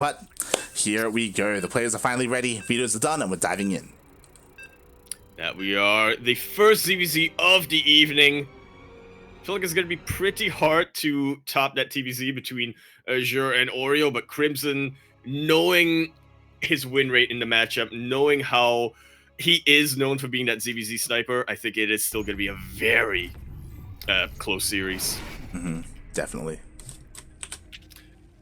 But here we go. The players are finally ready. Videos are done, and we're diving in. That we are. The first ZvZ of the evening. I feel like it's going to be pretty hard to top that TVZ between Azure and Oreo, but Crimson, knowing his win rate in the matchup, knowing how he is known for being that ZvZ sniper, I think it is still going to be a very close series. Definitely.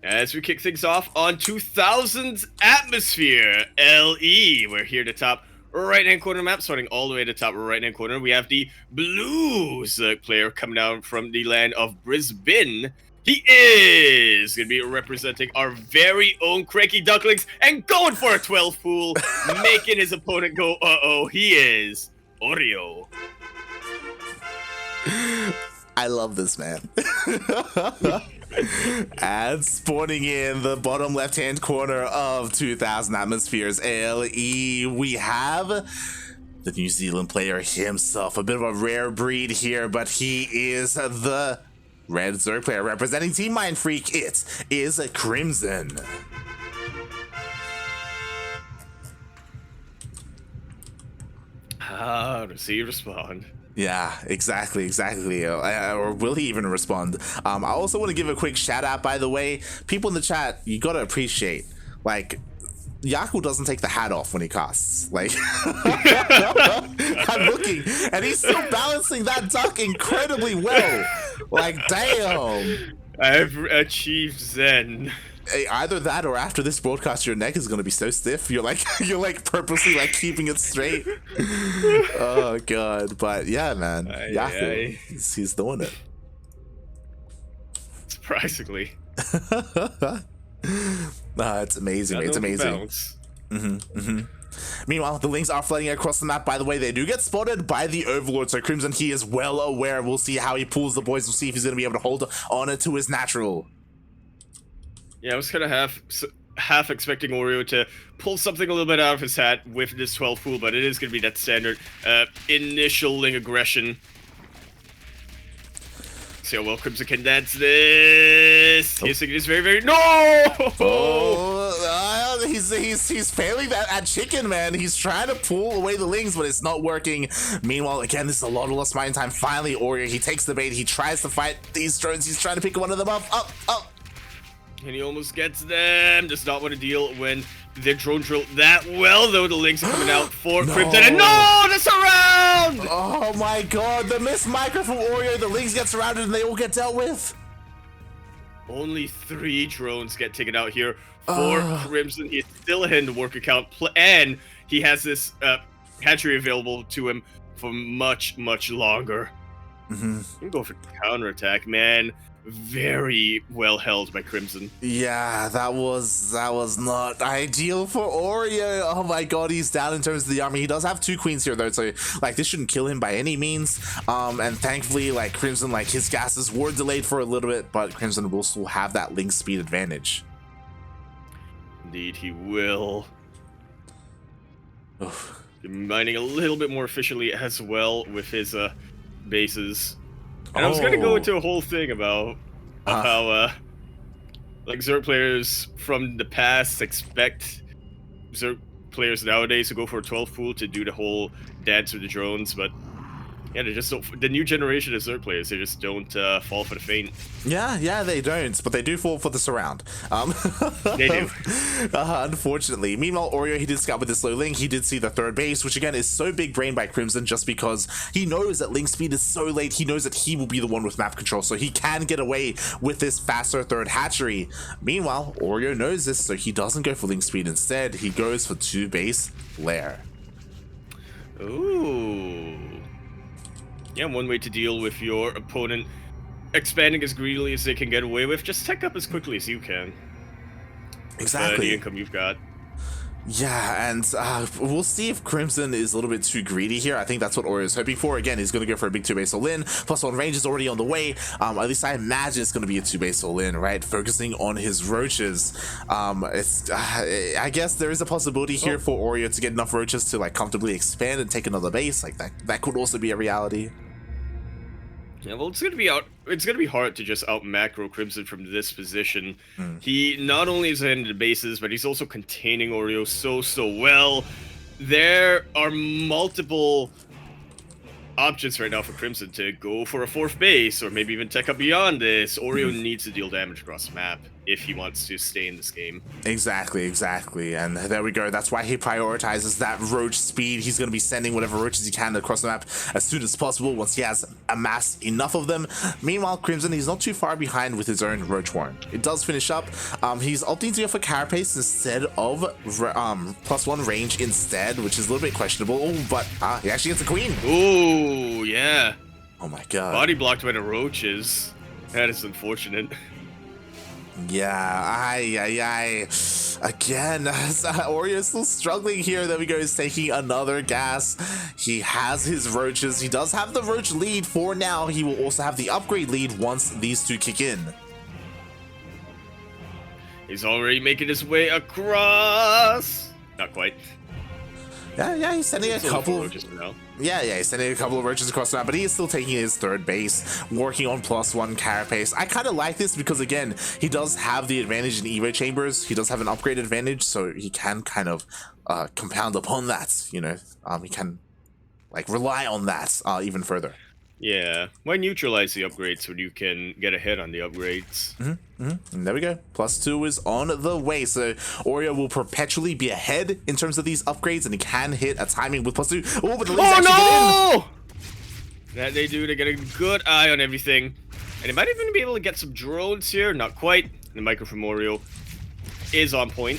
As we kick things off on 2000's Atmosphere LE, we're here to top right-hand corner map, starting all the way to the top right-hand corner. We have the Blues player coming down from the land of Brisbane. He is going to be representing our very own CranKy Ducklings and going for a 12 pool, making his opponent go, uh-oh. He is Oreo. I love this man. And spawning in the bottom left-hand corner of 2000 Atmospheres LE, we have the New Zealand player himself. A bit of a rare breed here, but he is the Red Zerg player representing Team Mind Freak. It is Crimson. How does he respond? Yeah, exactly. Or will he even respond? I also want to give a quick shout out, by the way. People in the chat, you gotta appreciate, like, Yaku doesn't take the hat off when he casts. Like, I'm looking, and he's still balancing that duck incredibly well. Like, damn. I've achieved Zen. Either that or after this broadcast, your neck is gonna be so stiff. You're like purposely like keeping it straight. Oh god, but yeah, man, Yaku, he's doing it. Surprisingly. It's amazing. It's amazing. Meanwhile, the Lings are flooding across the map. By the way, they do get spotted by the Overlord, so Crimson, he is well aware. We'll see how he pulls the boys. We'll see if he's gonna be able to hold on to his natural. Yeah, I was kind of half expecting Oreo to pull something a little bit out of his hat with this 12 pool, but it is going to be that standard initial Ling aggression. See how well Crimson can dance this. He's thinking it's very no. He's failing that at chicken, man. He's trying to pull away the Lings, but it's not working. Meanwhile, again, this is a lot of lost mine time. Finally, Oreo, he takes the bait. He tries to fight these drones. He's trying to pick one of them up. And he almost gets them. Does not want to deal when they drone drill that well, though. The Lings are coming out for Crimson. And no, the surround! Oh my god, the missed micro from Oreo. The Lings get surrounded and they all get dealt with. Only 3 drones get taken out here for Crimson. He's still in the work account, and he has this hatchery available to him for much longer. You can go for counterattack, man. Very well held by Crimson. Yeah, that was not ideal for Oreo. Oh my god, he's down in terms of the army. He does have 2 queens here though, so like this shouldn't kill him by any means. And thankfully, like Crimson, like his gases were delayed for a little bit, but Crimson will still have that Link speed advantage. Indeed, he will. Mining a little bit more efficiently as well with his bases. And I was going to go into a whole thing about how like Zerg players from the past expect Zerg players nowadays to go for a 12 pool to do the whole dance with the drones, but yeah, they just don't. The new generation of Zerg players, they just don't fall for the feint. Yeah, they don't, but they do fall for the surround. They do. Unfortunately. Meanwhile, Oreo, he did scout with his slow Link. He did see the 3rd base, which again is so big brain by Crimson just because he knows that Link speed is so late. He knows that he will be the one with map control, so he can get away with this faster 3rd hatchery. Meanwhile, Oreo knows this, so he doesn't go for Link speed. Instead, he goes for 2 base lair. Ooh. Yeah, one way to deal with your opponent expanding as greedily as they can get away with, just tech up as quickly as you can. Exactly. The income you've got. Yeah, and we'll see if Crimson is a little bit too greedy here. I think that's what Oreo is hoping for. Again, he's going to go for a big 2-base all-in. Plus, one range is already on the way. At least I imagine it's going to be a 2-base all-in, right? Focusing on his roaches. I guess there is a possibility here for Oreo to get enough roaches to like comfortably expand and take another base. Like that could also be a reality. Yeah, well, it's gonna be hard to just out macro Crimson from this position. He not only is ahead of the bases, but he's also containing Oreo so well. There are multiple options right now for Crimson to go for a 4th base, or maybe even tech up beyond this. Oreo needs to deal damage across the map if he wants to stay in this game. Exactly. And there we go. That's why he prioritizes that roach speed. He's going to be sending whatever roaches he can across the map as soon as possible once he has amassed enough of them. Meanwhile, Crimson, he's not too far behind with his own roach horn. It does finish up. He's opting to go for carapace instead of +1 range instead, which is a little bit questionable. Oh, but he actually gets a queen. Ooh, yeah. Oh my god. Body blocked by the roaches. That is unfortunate. Yeah, again, Oreo's still struggling here. There we go, he's taking another gas. He has his roaches. He does have the roach lead for now. He will also have the upgrade lead once these two kick in. He's already making his way across. Not quite. Yeah, he's sending a couple. Roaches for now. Yeah, he's sending a couple of roaches across the map, but he is still taking his 3rd base, working on +1 carapace. I kind of like this because, again, he does have the advantage in Evo chambers. He does have an upgrade advantage, so he can kind of compound upon that, you know. He can, like, rely on that even further. Yeah, why neutralize the upgrades when you can get ahead on the upgrades? And there we go. +2 is on the way. So Oreo will perpetually be ahead in terms of these upgrades, and he can hit a timing with +2. Oh, but the leads actually get in. That they do. They get a good eye on everything, and they might even be able to get some drones here. Not quite. The micro from Oreo is on point.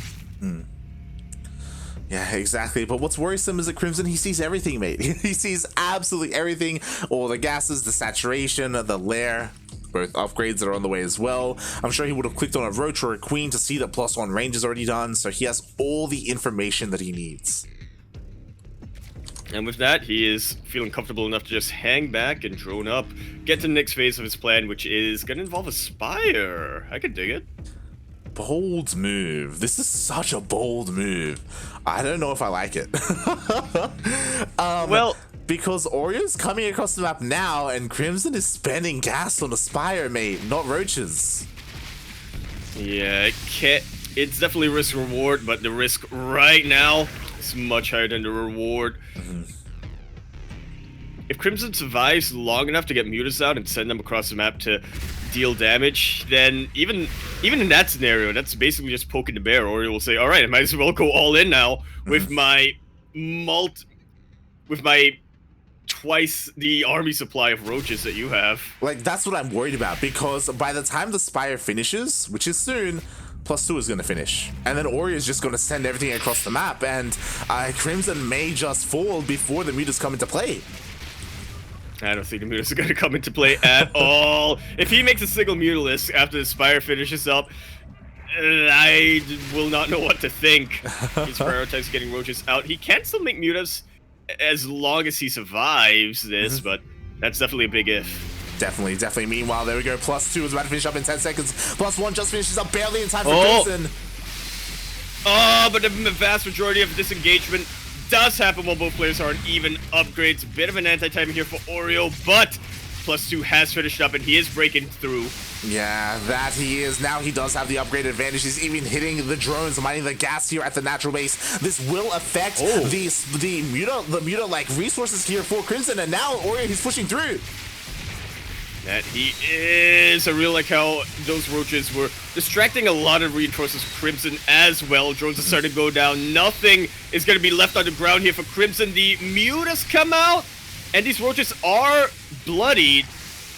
Yeah, exactly. But what's worrisome is that Crimson, he sees everything, mate. He sees absolutely everything. All the gases, the saturation, the lair, both upgrades that are on the way as well. I'm sure he would have clicked on a roach or a queen to see that +1 range is already done. So he has all the information that he needs. And with that, he is feeling comfortable enough to just hang back and drone up, get to the next phase of his plan, which is going to involve a Spire. I could dig it. Bold move. This is such a bold move. I don't know if I like it. Well, because Oreo's coming across the map now, and Crimson is spending gas on a Spire, mate, not roaches. Yeah, it's definitely risk reward, but the risk right now is much higher than the reward. If Crimson survives long enough to get Mutas out and send them across the map to deal damage, then even in that scenario, that's basically just poking the bear. Oreo will say, all right, I might as well go all in now with my twice the army supply of roaches that you have. Like, that's what I'm worried about, because by the time the Spire finishes, which is soon, +2 is going to finish. And then Oreo is just going to send everything across the map, and Crimson may just fall before the Mutas come into play. I don't think the Mutas are going to come into play at all. If he makes a single Mutalist after the Spire finishes up, I will not know what to think. He's prioritized getting roaches out. He can still make Mutas as long as he survives this, but that's definitely a big if. Definitely. Meanwhile, there we go. +2 is about to finish up in 10 seconds. +1 just finishes up barely in time for Crimson. Oh, but the vast majority of this engagement does happen while both players are on even upgrades. A bit of an anti-timing here for Oreo, but +2 has finished up and he is breaking through. Yeah, that he is. Now he does have the upgrade advantage. He's even hitting the drones, mining the gas here at the natural base. This will affect the Muta like resources here for Crimson, and now Oreo, he's pushing through. That he is. I really like how those roaches were distracting a lot of reinforcements for Crimson as well. Drones are starting to go down. Nothing is going to be left on the ground here for Crimson. The Mutas come out, and these roaches are bloodied,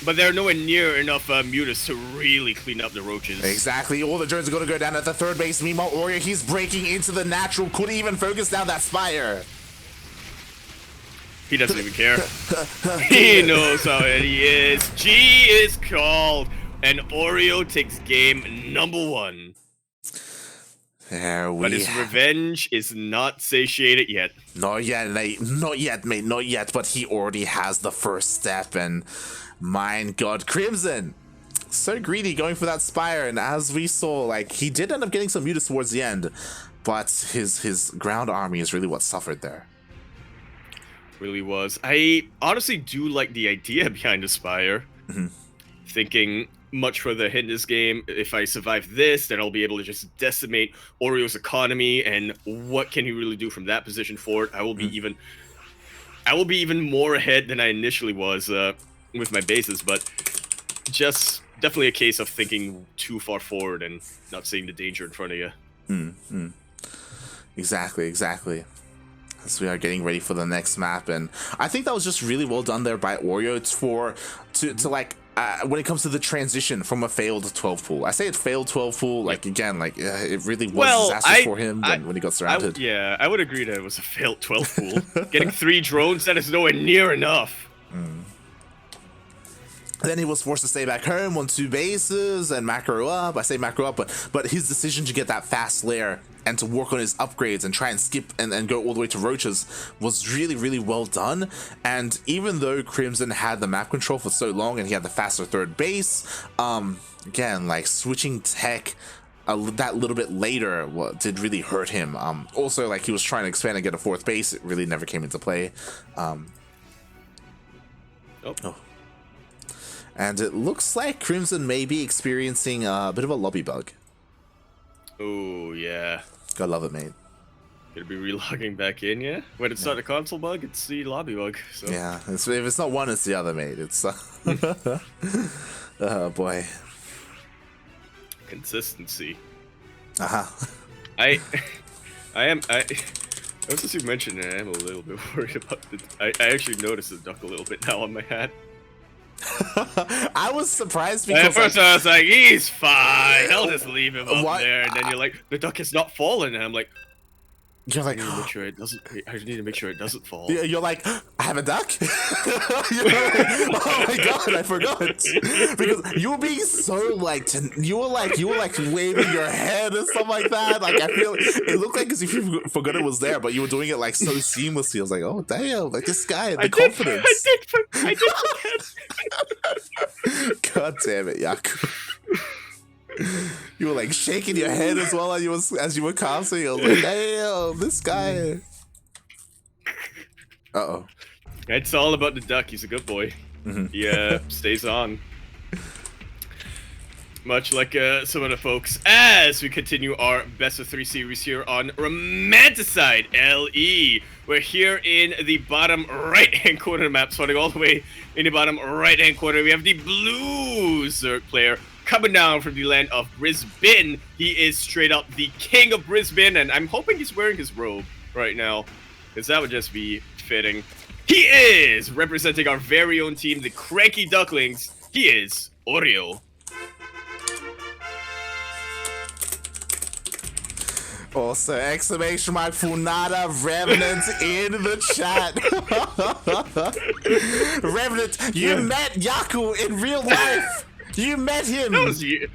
but there are nowhere near enough Mutas to really clean up the roaches. Exactly. All the drones are going to go down at the 3rd base. Meanwhile, Oreo, he's breaking into the natural. Couldn't even focus down that Spire. He doesn't even care. He knows how it is. G is called, and Oreo takes game number 1. But his revenge is not satiated yet. Not yet, mate. Not yet. But he already has the first step, and my God, Crimson, so greedy going for that Spire. And as we saw, like, he did end up getting some Mutas towards the end, but his ground army is really what suffered there. Really was. I honestly do like the idea behind the Spire. thinking much further ahead in this game. If I survive this, then I'll be able to just decimate Oreo's economy, and what can he really do from that position forward? I will be even more ahead than I initially was with my bases, but just definitely a case of thinking too far forward and not seeing the danger in front of you. Exactly. As we are getting ready for the next map, and I think that was just really well done there by Oreo. It's to like when it comes to the transition from a failed 12 pool. I say it failed 12 pool, like again, like it really was disastrous for him when he got surrounded. I would agree that it was a failed 12 pool. Getting 3 drones, that is nowhere near enough. Then he was forced to stay back home on 2 bases and macro up. I say macro up, but his decision to get that fast lair and to work on his upgrades and try and skip and go all the way to roaches was really, really well done. And even though Crimson had the map control for so long and he had the faster 3rd base, again, like switching tech that little bit later did really hurt him. Also, like he was trying to expand and get a 4th base. It really never came into play. And it looks like Crimson may be experiencing a bit of a lobby bug. Oh, yeah. Gotta love it, mate. Gonna be relogging back in, yeah? When it's not a console bug, it's the lobby bug. So. Yeah, if it's not one, it's the other, mate. It's oh boy. Consistency. I since you mentioned it, I am a little bit worried about I actually noticed the duck a little bit now on my hat. I was surprised because at first I was like, he's fine, I'll just leave him up there, and then you're like, the duck has not fallen, and I'm like, you're like, I need to make sure it doesn't. I need to make sure it doesn't fall. You're like, I have a duck. You're like, oh my god, I forgot. Because you were being so like, you were like waving your head and stuff like that. Like I feel it looked like as if you forgot it was there, but you were doing it like so seamlessly. I was like, oh damn, like this guy, the confidence. I did forget. God damn it, Yaku. You were like shaking your head as well as you were casting. I was like, damn, this guy. Uh-oh. It's all about the duck. He's a good boy. He stays on. Much like some of the folks, as we continue our best of 3 series here on Romanticide LE. We're here in the bottom right-hand corner of the map, starting all the way in the bottom right-hand corner. We have the blue Zerg player coming down from the land of Brisbane. He is straight up the king of Brisbane, and I'm hoping he's wearing his robe right now, because that would just be fitting. He is representing our very own team, the CranKy Ducklings. He is Oreo. Also, exclamation mark Funada Revenant in the chat. Revenant, you met Yaku in real life. You met him. That was years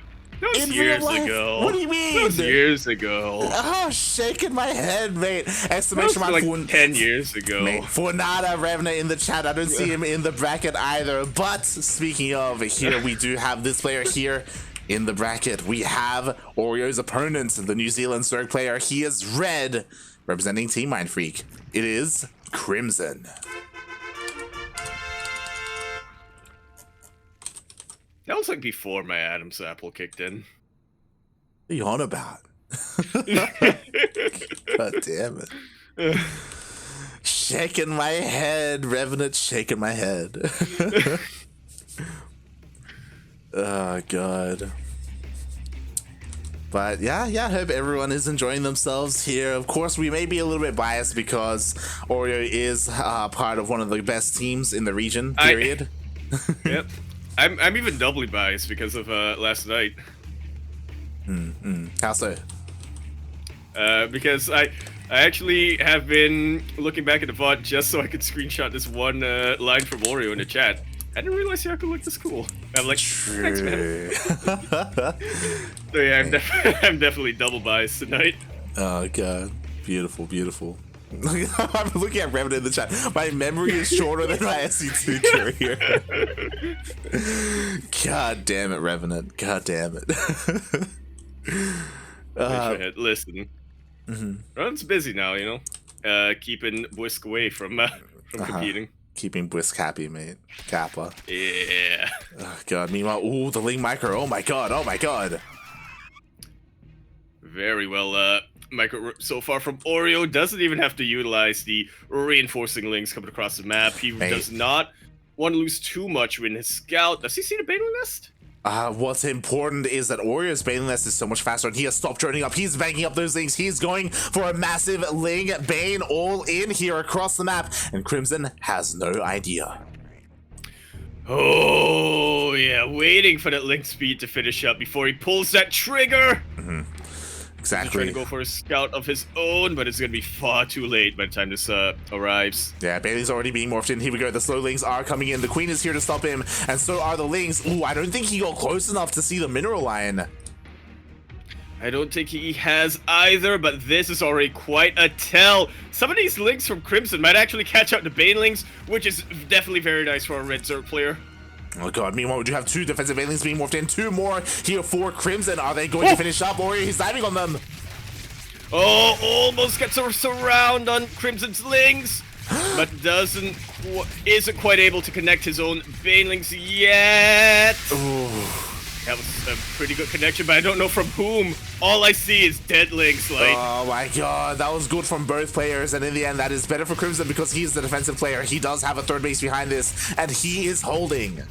ago. What do you mean? That was years ago. Oh, shaking my head, mate. Exclamation mark like 10 years ago. Mate, Funada Revenant in the chat. I don't see him in the bracket either. But speaking of, here we do have this player here. In the bracket, we have Oreo's opponent, the New Zealand Zerg player. He is red, representing Team Mindfreak. It is Crimson. That was like before my Adam's apple kicked in. What are you on about? God damn it. Shaking my head, Revenant shaking my head. Oh god. But yeah, I hope everyone is enjoying themselves here. Of course, we may be a little bit biased because Oreo is part of one of the best teams in the region, period. Yep. I'm even doubly biased because of last night. How so? Because I actually have been looking back at the VOD just so I could screenshot this one line from Oreo in the chat. I didn't realize Yaku looked this cool. I'm like, thanks, man. So yeah, I'm definitely double biased tonight. Oh god, beautiful, beautiful. I'm looking at Revenant in the chat. My memory is shorter than my SC2 carrier. God damn it, Revenant. God damn it. Listen, Ron's busy now, you know, keeping Whisk away from competing. Keeping Brisk happy, mate. Kappa. Yeah. Oh, God. Meanwhile, ooh, the Ling micro. Oh, my God. Oh, my God. Very well, micro so far from Oreo. Doesn't even have to utilize the reinforcing links coming across the map. He does not want to lose too much when his scout. Does he see the Baneling Nest? What's important is that Oreo's Baneling Nest is so much faster, and he has stopped droning up. He's banging up those things. He's going for a massive Ling Bane all in here across the map, and Crimson has no idea. Oh, yeah, waiting for that link speed to finish up before he pulls that trigger. Exactly. He's trying to go for a scout of his own, but it's going to be far too late by the time this arrives. Yeah, Bailey's already being morphed in. Here we go. The slow Lings are coming in. The Queen is here to stop him, and so are the Lings. Ooh, I don't think he got close enough to see the Mineral Line. I don't think he has either, but this is already quite a tell. Some of these Lings from Crimson might actually catch out the Banelings, which is definitely very nice for a Red Zerg player. Oh god, meanwhile, we do have 2 defensive Banelings being morphed in. 2 more here for Crimson. Are they going to finish up? Oreo, he's diving on them. Oh, almost gets a surround on Crimson's Lings, but isn't quite able to connect his own Banelings yet. Ooh. That was a pretty good connection, but I don't know from whom. All I see is dead Lings, like. Oh my god, that was good from both players, and in the end, that is better for Crimson because he's the defensive player. He does have a third base behind this, and he is holding.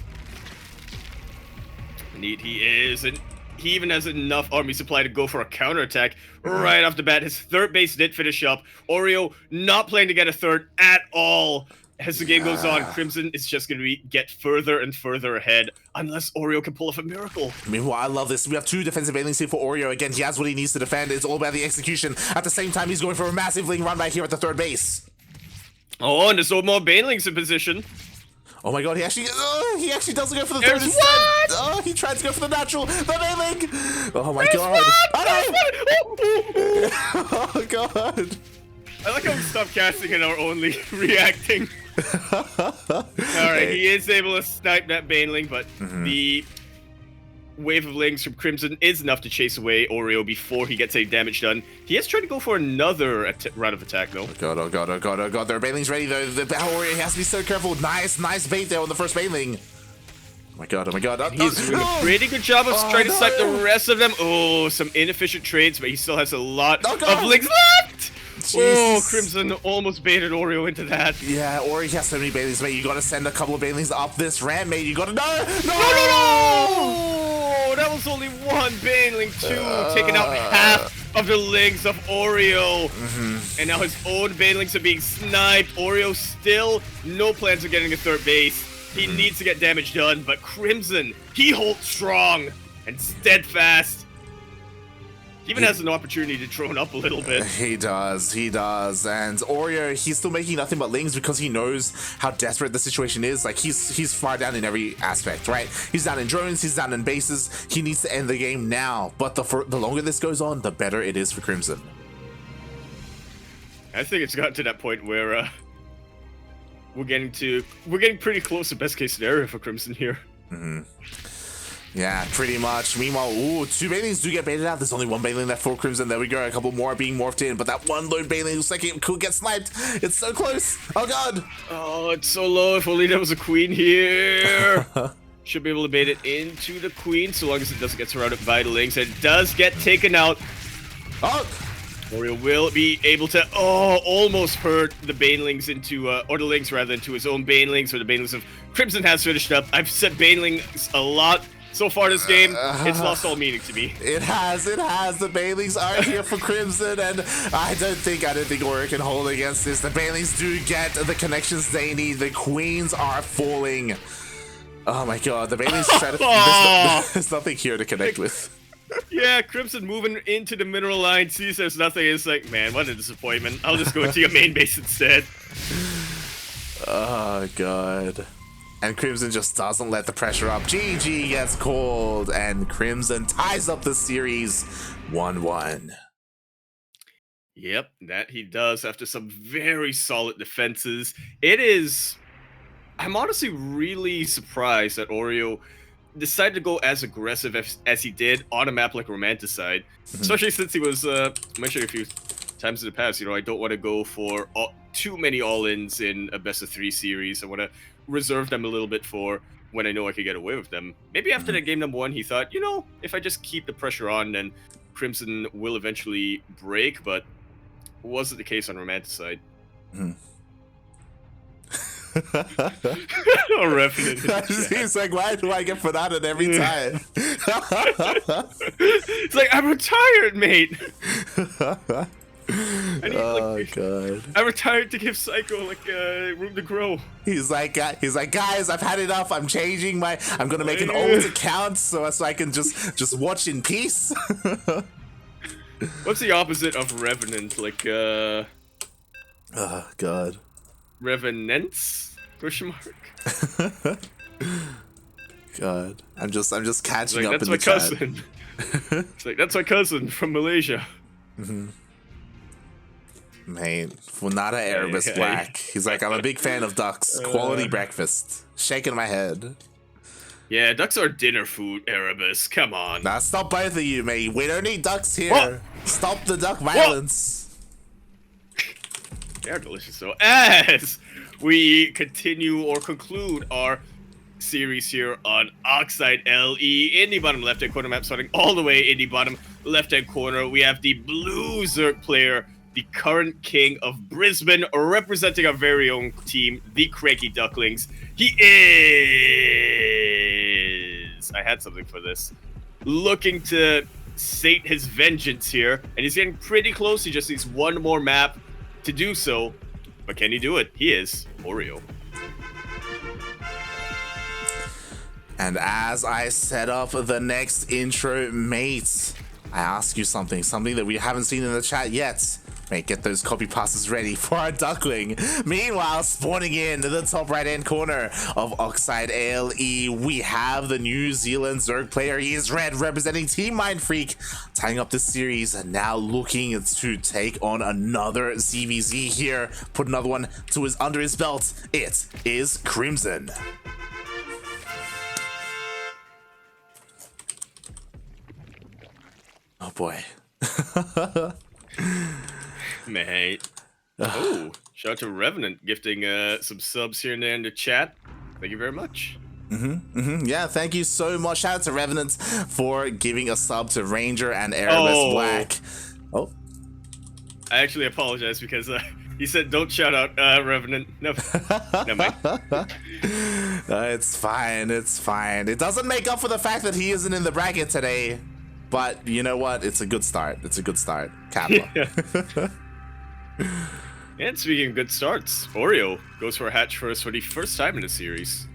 Indeed, he is, and he even has enough army supply to go for a counterattack right off the bat. His third base did finish up. Oreo not planning to get a third at all. As the game goes on, Crimson is just going to get further and further ahead, unless Oreo can pull off a miracle. Meanwhile, I love this. We have 2 defensive Banelings here for Oreo. Again, he has what he needs to defend. It's all about the execution. At the same time, he's going for a massive Ling run back here at the third base. Oh, and there's no more Banelings in position. Oh my god, he actually doesn't go for the third instead. Oh, he tried to go for the natural. The Baneling. Oh my god. Oh god. I like how we stopped casting and are only reacting. Alright, he is able to snipe that Baneling, but the wave of Lings from Crimson is enough to chase away Oreo before he gets any damage done. He is trying to go for another round of attack, though. Oh god, oh god, oh god, oh god. There are Banelings ready, though. The Oreo has to be so careful. Nice bait there on the first Baneling. Oh my god, oh my god. He's doing a pretty good job of trying to snipe the rest of them. Oh, some inefficient trades, but he still has a lot of Lings left! Jesus. Oh, Crimson almost baited Oreo into that. Yeah, Oreo has so many Banelings, mate. You gotta send a couple of Banelings up this ramp, mate. You gotta... No! That was only one Baneling, too, taking out half of the Lings of Oreo. And now his own Banelings are being sniped. Oreo still no plans of getting a third base. He needs to get damage done, but Crimson, he holds strong and steadfast. He even has an opportunity to drone up a little bit. He does. And Oreo, he's still making nothing but Lings because he knows how desperate the situation is. Like, he's far down in every aspect, right? He's down in drones, he's down in bases. He needs to end the game now. But the longer this goes on, the better it is for Crimson. I think it's gotten to that point where we're getting pretty close to best case scenario for Crimson here. Yeah, pretty much. Meanwhile, ooh, 2 Banelings do get baited out. There's only 1 Baneling left for Crimson. There we go. A couple more being morphed in, but that one lone Baneling looks like it could get sniped. It's so close. Oh god. Oh, it's so low. If only there was a Queen here. Should be able to bait it into the Queen, so long as it doesn't get surrounded by the Lings. It does get taken out. Oh. Oreo will be able to, almost hurt the Banelings into, or the Lings rather, into his own Banelings, or the Banelings of Crimson has finished up. I've said Banelings a lot. So far this game, it's lost all meaning to me. It has. The Banelings are here for Crimson, and I don't think Oreo can hold against this. The Banelings do get the connections they need. The Queens are falling. Oh my god, the Banelings try to... There's nothing here to connect with. Yeah, Crimson moving into the mineral line, sees there's nothing, it's like, man, what a disappointment. I'll just go into your main base instead. Oh god. And Crimson just doesn't let the pressure up. GG gets called, and Crimson ties up the series 1-1. Yep, that he does after some very solid defenses. I'm honestly really surprised that Oreo decided to go as aggressive as he did on a map like Romanticide. Especially since he was mentioning a few times in the past, I don't want to go for too many all-ins in a best-of-3 series. I want to reserve them a little bit for when I know I could get away with them. Maybe after that game number 1, he thought, you know, if I just keep the pressure on, then Crimson will eventually break, but wasn't the case on Romantic side. Oh, Revenant. He's like, why do I get put out it every time? It's like, I'm retired, mate. God. I'm retired to give Psycho room to grow. He's like, guys, I've had enough. I'm changing I'm gonna make an old account so I can just watch in peace. What's the opposite of Revenant? Oh God. Revenants? Question mark. God, I'm just catching up that's in my the chat. cousin. It's like, that's my cousin from Malaysia. Mate, Funada Erebus Black. He's like, I'm a big fan of ducks. Quality breakfast. Shaking my head. Yeah, ducks are dinner food, Erebus. Come on. Nah, stop both of you, mate. We don't need ducks here. Whoa. Stop the duck violence. They're delicious, though. As we continue or conclude our series here on Oxide LE in the bottom left-hand corner map, starting all the way in the bottom left-hand corner, we have the blue Zerg player, the current king of Brisbane, representing our very own team, the CranKy Ducklings. He is... I had something for this. Looking to sate his vengeance here, and he's getting pretty close. He just needs one more map to do so. But can he do it? He is Oreo. And as I set up the next intro, mates, I ask you something that we haven't seen in the chat yet. Mate, get those copy passes ready for our Duckling. Meanwhile, spawning in the top right-hand corner of Oxide ALE, we have the New Zealand Zerg player. He is red, representing Team Mind Freak, tying up this series and now looking to take on another ZvZ here. Put another one to under his belt. It is Crimson. Oh boy. Mate. Oh, shout out to Revenant gifting some subs here and there in the chat. Thank you very much. Yeah, thank you so much. Shout out to Revenant for giving a sub to Ranger and Erebus Black. Oh. I actually apologize because he said don't shout out Revenant. No, never mind. It's fine, it's fine. It doesn't make up for the fact that he isn't in the bracket today. But you know what? It's a good start. It's a good start. Kappa. And speaking of good starts, Oreo goes for a hatch first for the first time in the series.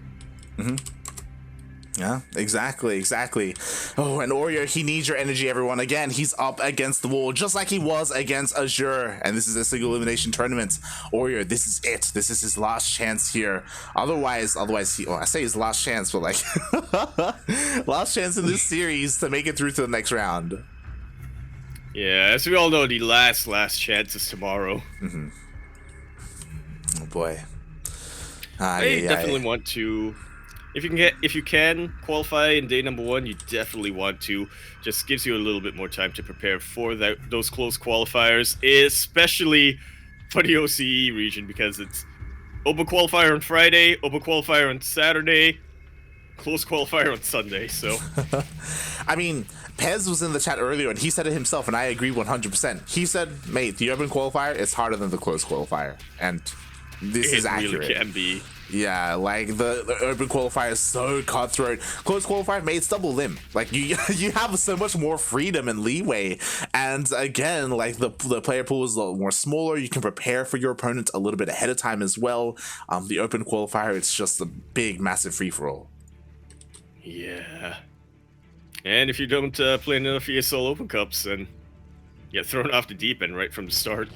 Yeah, exactly. Oh, and Oreo, he needs your energy, everyone. Again, he's up against the wall, just like he was against Azure. And this is a single elimination tournament. Oreo, this is it. This is his last chance here. Otherwise, I say his last chance, but like, last chance in this series to make it through to the next round. Yeah, as we all know, the last chance is tomorrow. Oh boy. I definitely want to. If you can qualify in day number 1, you definitely want to. Just gives you a little bit more time to prepare for those close qualifiers, especially for the OCE region, because it's open qualifier on Friday, open qualifier on Saturday, close qualifier on Sunday. So, I mean, Pez was in the chat earlier and he said it himself, and I agree 100%. He said, "Mate, the open qualifier is harder than the close qualifier," and this is accurate. It really can be. Yeah, like the open qualifier is so cutthroat. Close qualifier, mate, it's double limb. Like you have so much more freedom and leeway. And again, like the player pool is a lot more smaller. You can prepare for your opponent a little bit ahead of time as well. The open qualifier, it's just a big, massive free for all. Yeah. And if you don't play enough ESL Open Cups, then you get thrown off the deep end right from the start.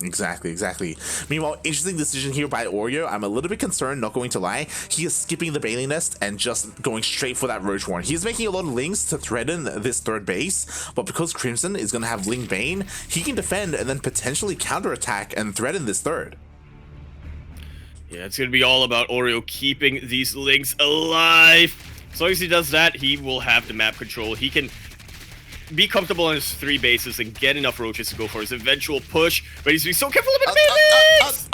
Exactly. Meanwhile, interesting decision here by Oreo. I'm a little bit concerned, not going to lie. He is skipping the Bailey Nest and just going straight for that Roach Warren. He's making a lot of links to threaten this third base, but because Crimson is going to have Ling Bane, he can defend and then potentially counterattack and threaten this third. Yeah, it's going to be all about Oreo keeping these links alive. As long as he does that, he will have the map control. He can be comfortable on his 3 bases and get enough roaches to go for his eventual push. But he's being so careful about bailings!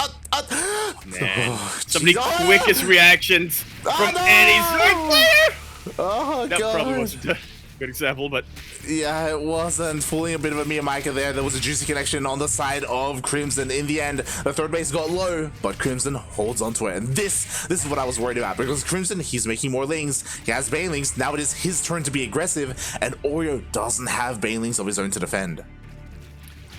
Man, some of the quickest reactions from any Zerg player! Oh, that God. probably wasn't a good example, but... Yeah, it wasn't. Fooling a bit of a Miyamika there. There was a juicy connection on the side of Crimson. In the end, the third base got low, but Crimson holds onto it. And this is what I was worried about, because Crimson, he's making more lings. He has banelings. Now it is his turn to be aggressive, and Oreo doesn't have banelings of his own to defend.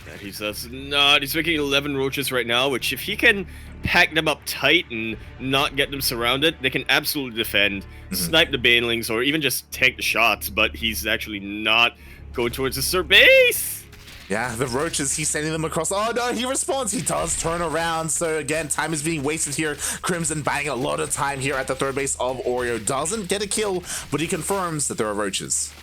Yeah, he does not. He's making 11 roaches right now, which if he can pack them up tight and not get them surrounded, they can absolutely defend, snipe the banelings, or even just tank the shots, but he's actually not going towards the third base. Yeah, the roaches, he's sending them across. Oh no, he responds. He does turn around. So again, time is being wasted here. Crimson buying a lot of time here at the third base of Oreo. Doesn't get a kill, but he confirms that there are roaches.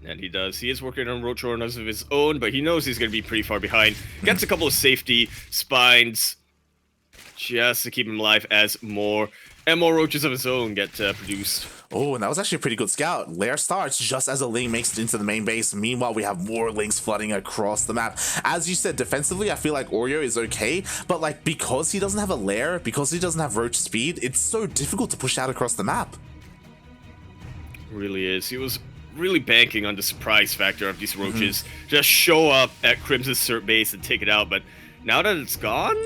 And he does. He is working on roach runners of his own, but he knows he's going to be pretty far behind. Gets a couple of safety spines just to keep him alive as more roaches of his own get produced. Oh, and that was actually a pretty good scout. Lair starts just as a Ling makes it into the main base. Meanwhile, we have more Lings flooding across the map. As you said, defensively, I feel like Oreo is okay, but like because he doesn't have a Lair, because he doesn't have roach speed, it's so difficult to push out across the map. Really is. He was really banking on the surprise factor of these roaches. Just show up at Crimson's third base and take it out, but now that it's gone,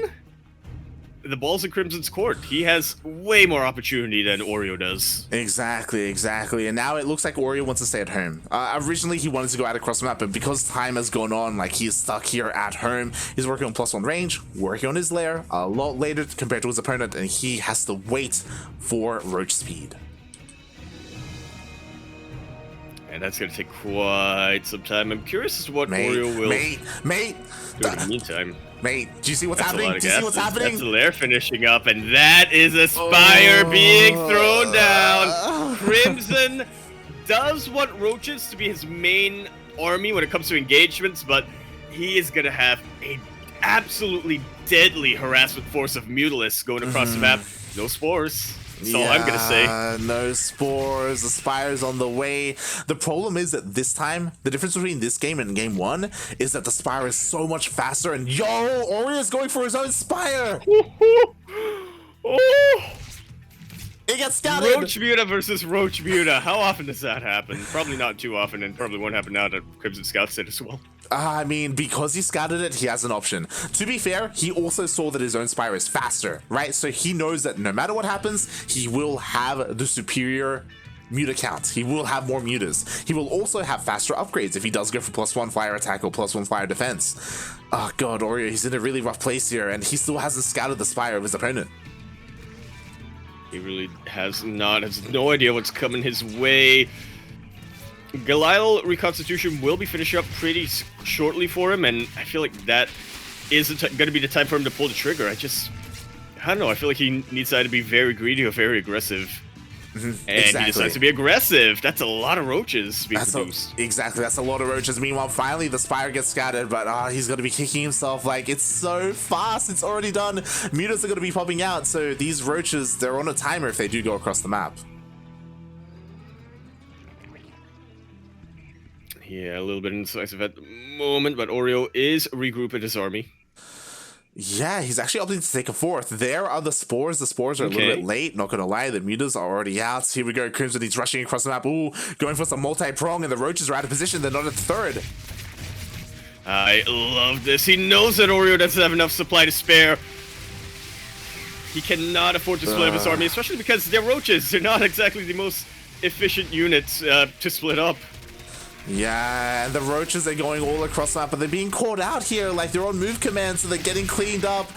the ball's in Crimson's court. He has way more opportunity than Oreo does. Exactly. And now it looks like Oreo wants to stay at home. Originally, he wanted to go out across the map, but because time has gone on, like he's stuck here at home. He's working on +1 range, working on his lair a lot later compared to his opponent, and he has to wait for roach speed. And that's going to take quite some time. I'm curious as to what Oreo will mate. do in the meantime. Mate, do you see what's happening? Do you see what's happening? That's the lair finishing up, and that is a Spire being thrown down. Crimson does want roaches to be his main army when it comes to engagements, but he is going to have a absolutely deadly harassment force of Mutalisks going across the map. No spores. That's all I'm gonna say. No spores. The Spire's on the way. The problem is that this time, the difference between this game and game 1 is that the Spire is so much faster. And yo, Oreo's going for his own Spire. It gets scouted. Roach Muta versus Roach Muta. How often does that happen? Probably not too often, and probably won't happen now that Crimson scouts it as well. I mean, because he scouted it, he has an option. To be fair, he also saw that his own Spire is faster, right? So he knows that no matter what happens, he will have the superior Muta count. He will have more Mutas. He will also have faster upgrades if he does go for +1 fire attack or +1 fire defense. Oh god, Oreo, he's in a really rough place here, and he still hasn't scouted the Spire of his opponent. He really has no idea what's coming his way. Galile Reconstitution will be finished up pretty shortly for him, and I feel like that is going to be the time for him to pull the trigger. I don't know, I feel like he needs to either be very greedy or very aggressive. And he decides to be aggressive. That's a lot of roaches being produced. Exactly, that's a lot of roaches. Meanwhile, finally the Spire gets scattered, but he's going to be kicking himself. Like, it's so fast, it's already done. Mutas are going to be popping out, so these roaches, they're on a timer if they do go across the map. Yeah, a little bit indecisive at the moment, but Oreo is regrouping his army. Yeah, he's actually opting to take a fourth. There are the spores. The spores are a little bit late, not gonna lie. The Mutas are already out. Here we go, Crimson, he's rushing across the map. Ooh, going for some multi-prong, and the roaches are out of position. They're not at third. I love this. He knows that Oreo doesn't have enough supply to spare. He cannot afford to split up his army, especially because they're roaches. They're not exactly the most efficient units to split up. Yeah, and the roaches are going all across the map, but they're being caught out here. Like, they're on move command, so they're getting cleaned up.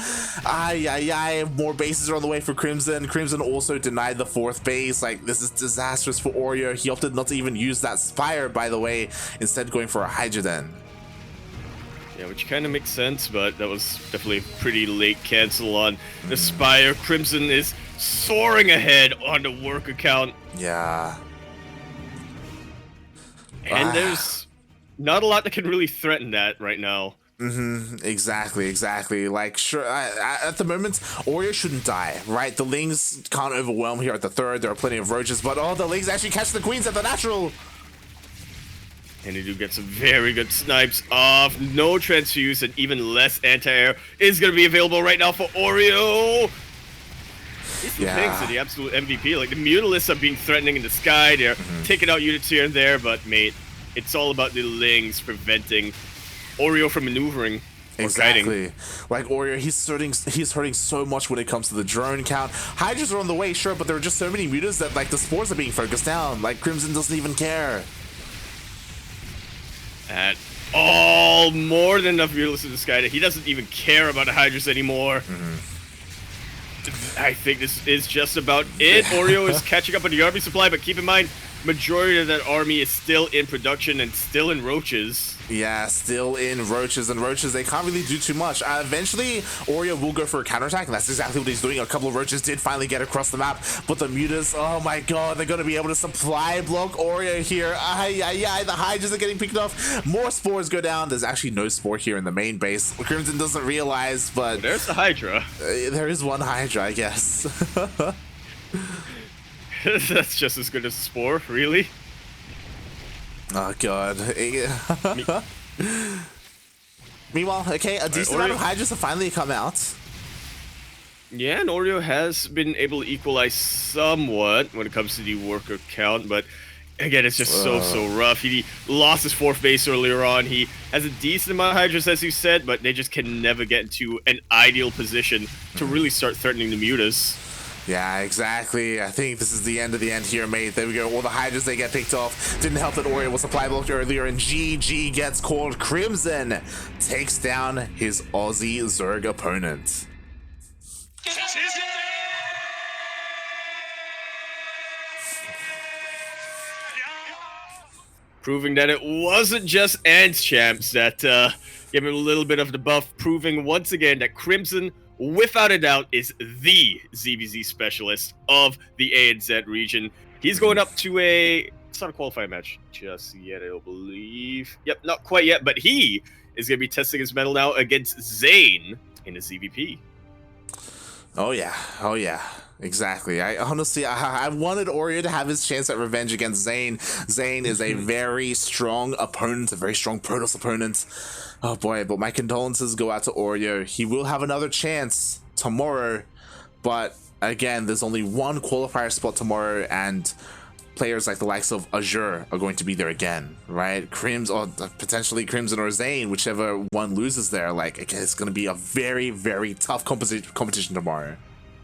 More bases are on the way for Crimson. Crimson also denied the fourth base. Like, this is disastrous for Oreo. He opted not to even use that Spire, by the way, instead going for a Hydra then. Yeah, which kind of makes sense, but that was definitely a pretty late cancel on the Spire. Crimson is soaring ahead on the work account. Yeah. And there's not a lot that can really threaten that right now. Exactly. Like, sure, at the moment, Oreo shouldn't die, right? The Lings can't overwhelm here at the third. There are plenty of roaches, but the Lings actually catch the Queens at the natural. And he do get some very good snipes off. No transfuse and even less anti-air is going to be available right now for Oreo. These things are the absolute MVP. Like, the Mutalisks are being threatening in the sky. They're taking out units here and there, but, mate, it's all about the Lings preventing Oreo from maneuvering. Exactly. Like Oreo, he's hurting so much when it comes to the drone count. Hydras are on the way, sure, but there are just so many mutas that like the spores are being focused down. Like Crimson doesn't even care. At all, more than enough Mutalisks in the sky that he doesn't even care about the Hydras anymore. I think this is just about it. Oreo is catching up on the army supply, but keep in mind, majority of that army is still in production and still in roaches. Yeah, still in roaches, and roaches, they can't really do too much. Eventually, Oreo will go for a counterattack, and that's exactly what he's doing. A couple of roaches did finally get across the map, but the mutas, oh my god, they're going to be able to supply block Oreo here. The Hydras are getting picked off. More spores go down. There's actually no spore here in the main base. Crimson doesn't realize, but... There's the Hydra. There is one Hydra, I guess. That's just as good as a spore, really. Oh god. Meanwhile, okay, a decent amount of Hydras have finally come out. Yeah, and Oreo has been able to equalize somewhat when it comes to the worker count, but again, it's just so rough. He lost his 4th base earlier on. He has a decent amount of Hydras, as you said, but they just can never get into an ideal position to really start threatening the mutas. Yeah, exactly. I think this is the end of the end here, mate. There we go. All the Hydras, they get picked off. Didn't help that Oreo was supply blocked earlier, and GG gets called. Crimson takes down his Aussie Zerg opponent. Proving that it wasn't just Ants champs that gave him a little bit of the buff, proving once again that Crimson, without a doubt, is the ZvZ specialist of the ANZ region. He's going up to it's not a qualifier match just yet, I don't believe. Yep, not quite yet, but he is going to be testing his mettle now against Zane in the ZVP. Oh yeah, exactly. I honestly, I wanted Oreo to have his chance at revenge against Zane. Zane is a very strong opponent, a very strong Protoss opponent. Oh boy, but my condolences go out to Oreo. He will have another chance tomorrow, but again, there's only one qualifier spot tomorrow, and players like the likes of Azure are going to be there again, right? Or potentially Crimson or Zane, whichever one loses there. Like, again, it's going to be a very, very tough competition tomorrow.